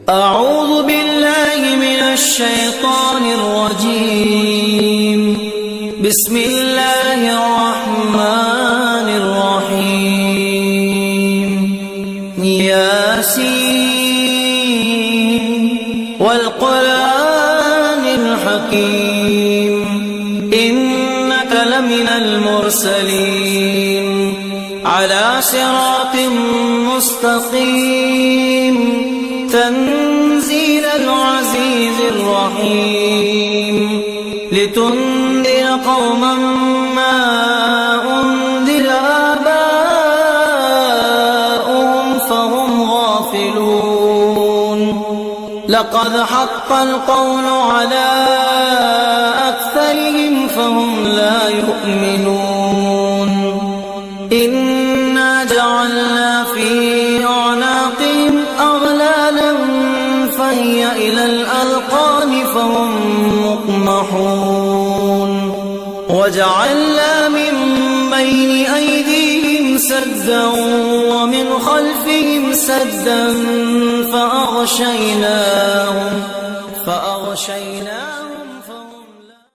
أعوذ بالله من الشيطان الرجيم. بسم الله الرحمن الرحيم. ياسين والقرآن الحكيم إنك لمن المرسلين على صراط مستقيم تنزيل العزيز الرحيم لتنذر قوما ما أنذر آباؤهم فهم غافلون لقد حق القول على أكثرهم فهم لا يؤمنون إنا جعلنا في أعناقهم أغلالا فهي إلى الأذقان فهم مقمحون وجعلنا من بين أيديهم سدا ومن خلفهم سدا فأغشيناهم